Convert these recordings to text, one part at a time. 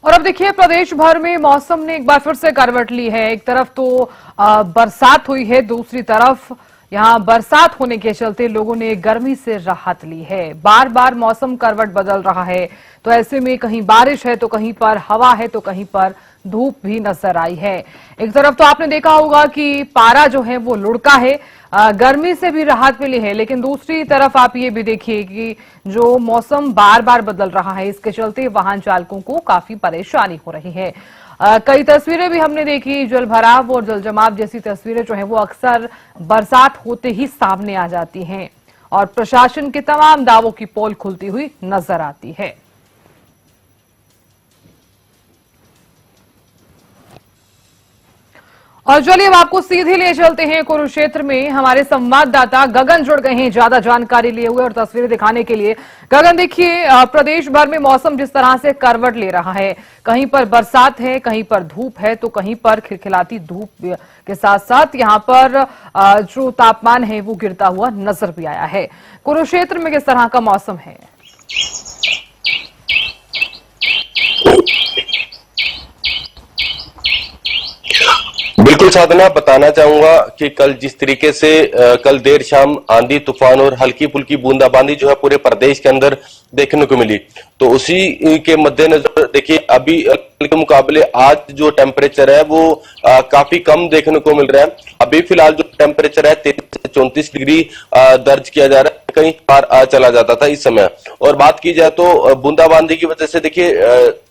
और अब देखिए प्रदेश भर में मौसम ने एक बार फिर से करवट ली है। एक तरफ तो बरसात हुई है, दूसरी तरफ यहां बरसात होने के चलते लोगों ने गर्मी से राहत ली है। बार बार मौसम करवट बदल रहा है, तो ऐसे में कहीं बारिश है तो कहीं पर हवा है तो कहीं पर धूप भी नजर आई है। एक तरफ तो आपने देखा होगा कि पारा जो है वो लुढ़का है, गर्मी से भी राहत मिली है, लेकिन दूसरी तरफ आप ये भी देखिए कि जो मौसम बार बार बदल रहा है, इसके चलते वाहन चालकों को काफी परेशानी हो रही है। कई तस्वीरें भी हमने देखी, जल भराव और जल जमाव जैसी तस्वीरें जो है वो अक्सर बरसात होते ही सामने आ जाती हैं और प्रशासन के तमाम दावों की पोल खुलती हुई नजर आती है। और चलिए अब आपको सीधे ले चलते हैं कुरुक्षेत्र में। हमारे संवाददाता गगन जुड़ गए हैं ज्यादा जानकारी लिए हुए और तस्वीरें दिखाने के लिए। गगन, देखिए प्रदेश भर में मौसम जिस तरह से करवट ले रहा है, कहीं पर बरसात है, कहीं पर धूप है, तो कहीं पर खिलखिलाती धूप के साथ साथ यहाँ पर जो तापमान है वो गिरता हुआ नजर भी आया है। कुरुक्षेत्र में किस तरह का मौसम है? बिल्कुल साधना, बताना चाहूंगा कि कल जिस तरीके से कल देर शाम आंधी तूफान और हल्की फुल्की बूंदाबांदी जो है पूरे प्रदेश के अंदर देखने को मिली, तो उसी के मद्देनजर देखिए अभी के मुकाबले आज जो टेम्परेचर है वो काफी कम देखने को मिल रहा है। अभी फिलहाल जो टेम्परेचर है 33 से 34 डिग्री दर्ज किया जा रहा है, कहीं पार चला जाता था इस समय। और बात की जाए तो बूंदाबांदी की वजह से देखिए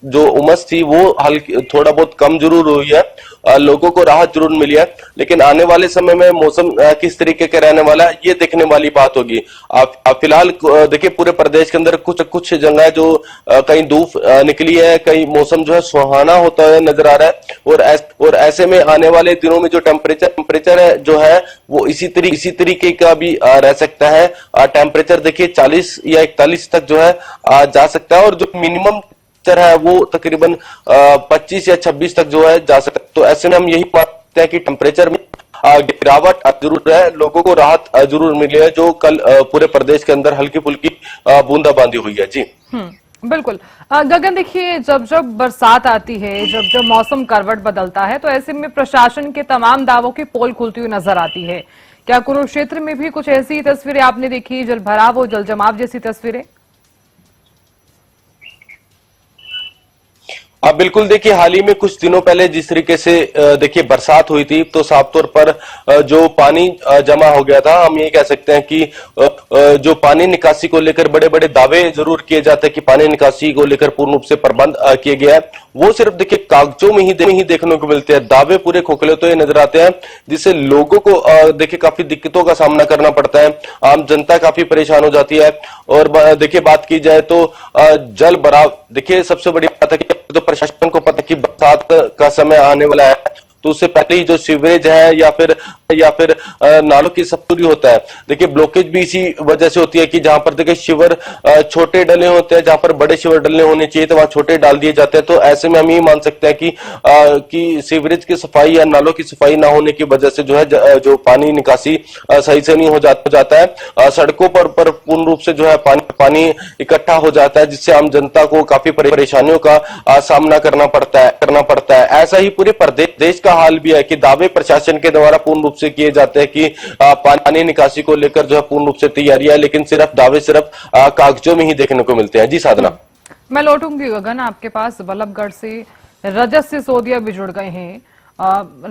जो उमस थी वो हल्की थोड़ा बहुत कम जरूर हुई है, लोगों को राहत जरूर मिली है, लेकिन आने वाले समय में मौसम किस तरीके का रहने वाला है ये देखने वाली बात होगी। आप फिलहाल देखिए पूरे प्रदेश के अंदर कुछ जगह जो कहीं धूप निकली है, कहीं मौसम जो है सुहाना होता है नजर आ रहा है। और ऐसे में आने वाले दिनों में जो टेम्परेचर है जो है वो इसी तरीके का भी रह सकता है। टेम्परेचर देखिए 40 या 41 तक जो है जा सकता है, और जो मिनिमम है वो तकरीबन 25 या 26 तक जो है जा सकता है। तो ऐसे में हम यही मानते हैं कि टेम्परेचर में गिरावट जरूर है, लोगों को राहत जरूर मिली है जो कल पूरे प्रदेश के अंदर हल्की फुल्की बूंदाबांदी हुई है। जी बिल्कुल। गगन, देखिए जब जब बरसात आती है, जब जब मौसम करवट बदलता है, तो ऐसे में प्रशासन के तमाम दावों की पोल खुलती हुई नजर आती है। क्या कुरुक्षेत्र में भी कुछ ऐसी तस्वीरें आपने देखी, जल भराव और जल जमाव जैसी तस्वीरें? बिल्कुल, देखिए हाल ही में कुछ दिनों पहले जिस तरीके से देखिए बरसात हुई थी, तो साफ तौर पर जो पानी जमा हो गया था, हम ये कह सकते हैं कि जो पानी निकासी को लेकर बड़े बड़े दावे जरूर किए जाते हैं कि पानी निकासी को लेकर पूर्ण रूप से प्रबंध किए गया है, वो सिर्फ देखिए कागजों में ही देखने को मिलते हैं। दावे पूरे खोखले तो ये नजर आते हैं, जिससे लोगों को देखिए काफी दिक्कतों का सामना करना पड़ता है, आम जनता काफी परेशान हो जाती है। और देखिए बात की जाए तो जल भराव, देखिए सबसे बड़ी बात है कि तो प्रशासन को पता कि बरसात का समय आने वाला है, तो उससे पहले ही जो सीवरेज है या फिर नालों की सफाई होता है, देखिए ब्लॉकेज भी इसी वजह से होती है कि जहां पर देखिए शिवर छोटे डले होते हैं, जहां पर बड़े शिवर डलने होने चाहिए तो वहां छोटे डाल दिए जाते हैं। तो ऐसे में हम ये मान सकते हैं कि सीवरेज की सफाई या नालों की सफाई ना होने की वजह से जो है जो पानी निकासी सही से नहीं हो जाता है। सड़कों पर पूर्ण रूप से जो है पानी इकट्ठा हो जाता है, जिससे आम जनता को काफी परेशानियों का सामना करना पड़ता है। ऐसा ही पूरे प्रदेश का हाल भी है कि दावे प्रशासन के द्वारा पूर्ण रूप से किए जाते हैं कि पानी निकासी को लेकर जो है पूर्ण रूप से तैयारी है, लेकिन सिर्फ दावे सिर्फ कागजों में ही देखने को मिलते हैं। जी साधना, मैं लौटूंगी गगन आपके पास। बल्लभगढ़ से रजत सिसोदिया भी जुड़ गए हैं।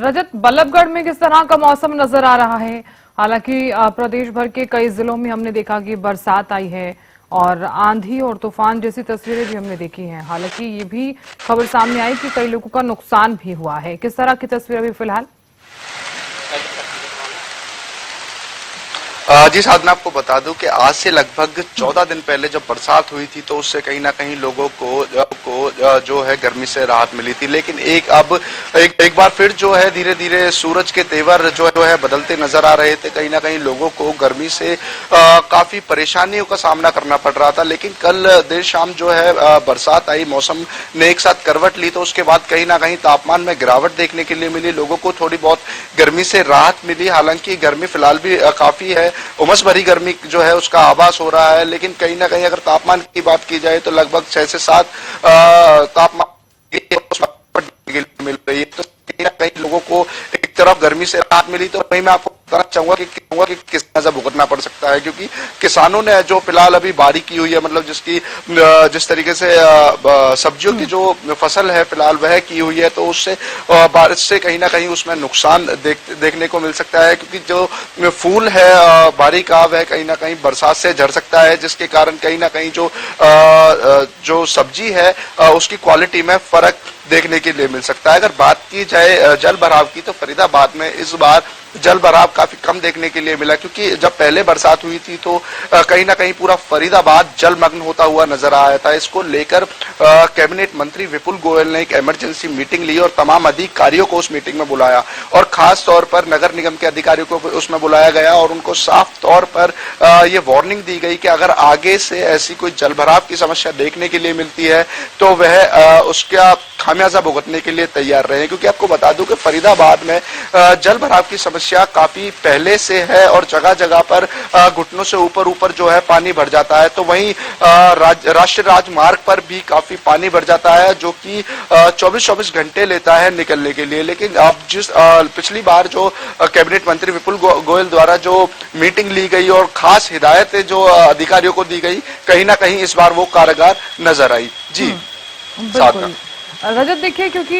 रजत, बल्लभगढ़ में किस तरह का मौसम नजर आ रहा है? हालांकि प्रदेश भर के कई जिलों में हमने देखा कि बरसात आई है और आंधी और तूफान जैसी तस्वीरें भी हमने देखी हैं। हालांकि ये भी खबर सामने आई कि कई लोगों का नुकसान भी हुआ है। किस तरह की तस्वीर अभी फिलहाल? जी साधना, आपको बता दूं कि आज से लगभग 14 दिन पहले जब बरसात हुई थी तो उससे कहीं ना कहीं लोगों को जो है गर्मी से राहत मिली थी, लेकिन एक बार फिर जो है धीरे धीरे सूरज के तेवर जो है बदलते नजर आ रहे थे। कहीं ना कहीं लोगों को गर्मी से काफी परेशानियों का सामना करना पड़ रहा था। लेकिन कल देर शाम जो है बरसात आई, मौसम ने एक साथ करवट ली, तो उसके बाद कहीं ना कहीं तापमान में गिरावट देखने के लिए मिली, लोगों को थोड़ी बहुत गर्मी से राहत मिली। हालांकि गर्मी फिलहाल भी काफी है, उमस भरी गर्मी जो है उसका आभास हो रहा है, लेकिन कहीं ना कहीं अगर तापमान की बात की जाए तो लगभग 6 से 7 तापमान गर्मी से राहत मिली, तो वहीं मैं आपको बताना चाहूंगा कि किस तरह से भुगतना पड़ सकता है, क्योंकि किसानों ने जो फिलहाल अभी बारी की हुई है, मतलब जिस तरीके से सब्जियों की जो फसल है फिलहाल वह की हुई है, तो उससे बारिश से कहीं ना कहीं उसमें नुकसान देखने को मिल सकता है, क्योंकि जो फूल है बारी का वह कहीं ना कहीं बरसात से झड़ सकता है, जिसके कारण कहीं ना कहीं जो सब्जी है उसकी क्वालिटी में फर्क देखने के लिए मिल सकता है। अगर बात की जाए जल भराव की, तो फरीदाबाद में इस बार जल भराव काफी कम देखने के लिए मिला, क्योंकि जब पहले बरसात हुई थी तो कहीं ना कहीं पूरा फरीदाबाद जलमग्न होता हुआ नजर आया था। इसको लेकर कैबिनेट मंत्री विपुल गोयल ने एक इमरजेंसी मीटिंग ली और तमाम अधिकारियों को उस मीटिंग में बुलाया, और खास तौर पर नगर निगम के अधिकारियों को उसमें बुलाया गया और उनको साफ तौर पर ये वार्निंग दी गई कि अगर आगे से ऐसी कोई जल भराव की समस्या देखने के लिए मिलती है तो वह उसका खामियाजा भुगतने के लिए तैयार रहे, क्योंकि आपको बता दूं कि फरीदाबाद में जल भराव की समस्या काफी पहले से है और जगह जगह पर घुटनों से ऊपर जो है पानी भर जाता है। तो वहीं राष्ट्रीय राजमार्ग पर भी काफी पानी भर जाता है, जो कि 24 घंटे लेता है निकलने के लिए। लेकिन अब पिछली बार जो कैबिनेट मंत्री विपुल गोयल द्वारा जो मीटिंग ली गई और खास हिदायतें जो अधिकारियों को दी गई, कहीं ना कहीं इस बार वो कारगर नजर आई। जी बिल्कुल रजत, देखिए क्योंकि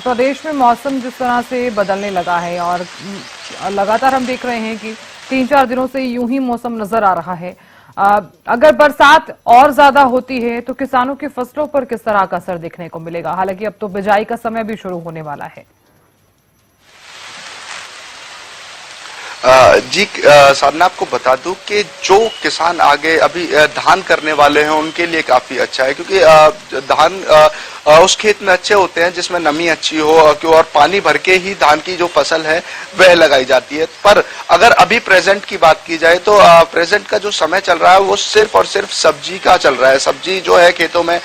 प्रदेश में मौसम जिस तरह से बदलने लगा है और लगातार हम देख रहे हैं कि 3-4 दिनों से यूं ही मौसम नजर आ रहा है, अगर बरसात और ज्यादा होती है तो किसानों की फसलों पर किस तरह का असर देखने को मिलेगा? हालांकि अब तो बिजाई का समय भी शुरू होने वाला है। जी साधना, आपको बता दूं कि जो किसान आगे अभी धान करने वाले हैं उनके लिए काफी अच्छा है, क्योंकि धान उस खेत में अच्छे होते हैं जिसमें नमी अच्छी हो और पानी भर के ही धान की जो फसल है वह लगाई जाती है। पर अगर अभी प्रेजेंट की बात की जाए तो प्रेजेंट का जो समय चल रहा है वो सिर्फ और सिर्फ सब्जी का चल रहा है। सब्जी जो है खेतों में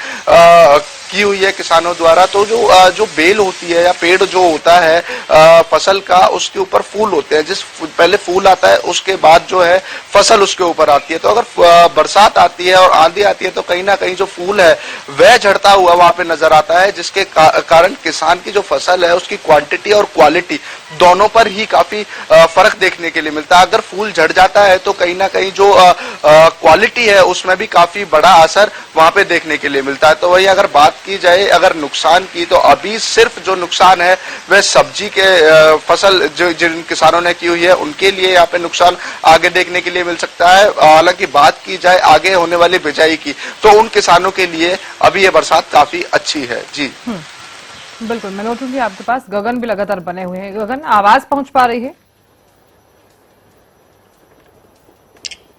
की हुई है किसानों द्वारा, तो जो बेल होती है या पेड़ जो होता है फसल का, उसके ऊपर फूल होते हैं। पहले फूल आता है उसके बाद जो है फसल उसके ऊपर आती है। तो अगर बरसात आती है और आंधी आती है तो कहीं ना कहीं जो फूल है वह झड़ता हुआ वहां पे नजर आता है, जिसके कारण किसान की जो फसल है उसकी क्वांटिटी और क्वालिटी दोनों पर ही काफी फर्क देखने के लिए मिलता है। अगर फूल झड़ जाता है तो कहीं ना कहीं जो क्वालिटी है उसमें भी काफी बड़ा असर वहां पे देखने के लिए मिलता है। तो वही अगर बात की जाए अगर नुकसान की, तो अभी सिर्फ जो नुकसान है वह सब्जी के फसल जिन किसानों ने की हुई है उनके लिए यहाँ पे नुकसान आगे देखने के लिए मिल सकता है। हालांकि बात की जाए आगे होने वाली बिजाई की, तो उन किसानों के लिए अभी ये बरसात काफी अच्छी है। जी बिल्कुल, मैं लौटूंगी आपके पास। गगन भी लगातार बने हुए हैं। गगन, आवाज पहुंच पा रही है?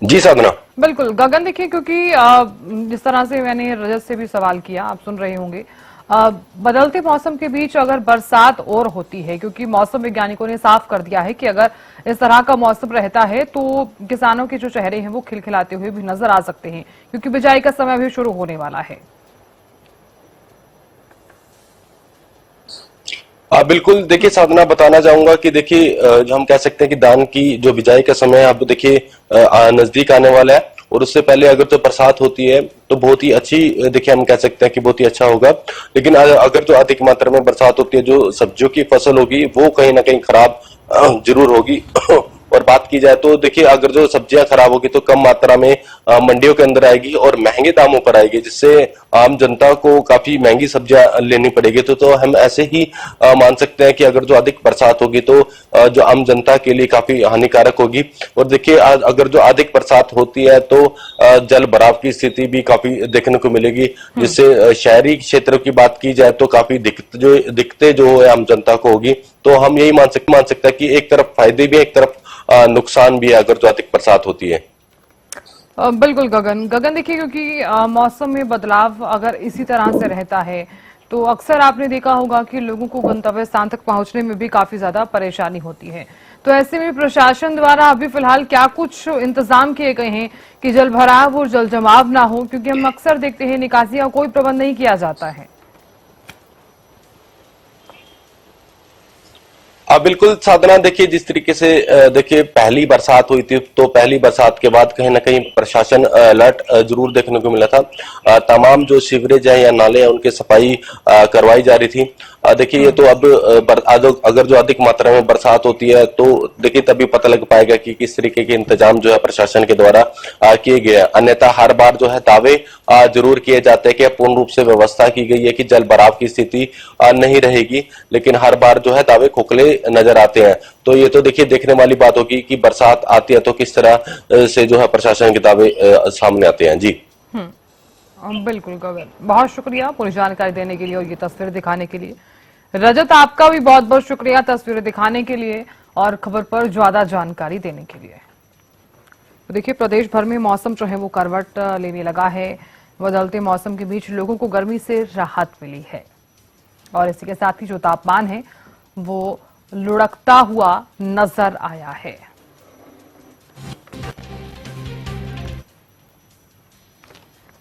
जी साधना, बिल्कुल गगन, देखिए क्योंकि जिस तरह से मैंने रजत से भी सवाल किया, आप सुन रहे होंगे, बदलते मौसम के बीच अगर बरसात और होती है, क्योंकि मौसम वैज्ञानिकों ने साफ कर दिया है कि अगर इस तरह का मौसम रहता है तो किसानों के जो चेहरे हैं वो खिलखिलाते हुए भी नजर आ सकते हैं, क्योंकि बिजाई का समय भी शुरू होने वाला है। बिल्कुल, देखिए साधना, बताना चाहूंगा कि देखिए जो हम कह सकते हैं कि धान की जो बिजाई का समय है अब देखिए नजदीक आने वाला है, और उससे पहले अगर तो बरसात होती है तो बहुत ही अच्छी, देखिए हम कह सकते हैं कि बहुत ही अच्छा होगा। लेकिन अगर जो अधिक मात्रा में बरसात होती है, जो सब्जियों की फसल होगी वो कहीं ना कहीं खराब जरूर होगी। और बात की जाए तो देखिए अगर जो सब्जियां खराब होगी तो कम मात्रा में मंडियों के अंदर आएगी और महंगे दामों पर आएगी, जिससे आम जनता को काफी महंगी सब्जियां लेनी पड़ेगी। तो हम ऐसे ही मान सकते हैं कि अगर जो अधिक बरसात होगी तो जो आम जनता के लिए काफी हानिकारक होगी। और देखिए अगर जो अधिक बरसात होती है तो जल भराव की स्थिति भी काफी देखने को मिलेगी, जिससे शहरी क्षेत्रों की बात की जाए तो काफी दिक्कतें जो है आम जनता को होगी। तो हम यही मान सकते हैं कि एक तरफ फायदे भी है, एक तरफ नुकसान भी है अगर जो अधिक बरसात होती है। बिल्कुल गगन, देखिए क्योंकि मौसम में बदलाव अगर इसी तरह से रहता है तो अक्सर आपने देखा होगा कि लोगों को गंतव्य स्थान तक पहुंचने में भी काफी ज्यादा परेशानी होती है। तो ऐसे में प्रशासन द्वारा अभी फिलहाल क्या कुछ इंतजाम किए गए हैं कि जल भराव और जल जमाव ना हो, क्योंकि हम अक्सर देखते हैं निकासी का कोई प्रबंध नहीं किया जाता है। बिल्कुल साधना, देखिए जिस तरीके से देखिए पहली बरसात हुई थी तो पहली बरसात के बाद कहीं ना कहीं प्रशासन अलर्ट जरूर देखने को मिला था। तमाम जो सीवरेज है या नाले हैं उनकी सफाई करवाई जा रही थी। देखिए ये तो अब अगर जो अधिक मात्रा में बरसात होती है तो देखिए तभी पता लग पाएगा कि किस तरीके के इंतजाम जो है प्रशासन के द्वारा किए गए हैं। अन्यथा हर बार जो है दावे जरूर किए जाते हैं कि पूर्ण रूप से व्यवस्था की गई है कि जल भराव की स्थिति नहीं रहेगी, लेकिन हर बार जो है दावे खोखले नजर आते हैं। तो ये तो देखिए देखने वाली बात होगी कि बरसात आती है तो किस तरह से जो है प्रशासन के दावे सामने आते हैं। जी बिल्कुल गगन, बहुत शुक्रिया पूरी जानकारी देने के लिए और ये तस्वीरें दिखाने के लिए। रजत, आपका भी बहुत बहुत शुक्रिया तस्वीरें दिखाने के लिए और खबर पर ज्यादा जानकारी देने के लिए। तो देखिए प्रदेश भर में मौसम जो है वो करवट लेने लगा है। बदलते मौसम के बीच लोगों को गर्मी से राहत मिली है और इसी के साथ ही जो तापमान है वो लुढ़कता हुआ नजर आया है।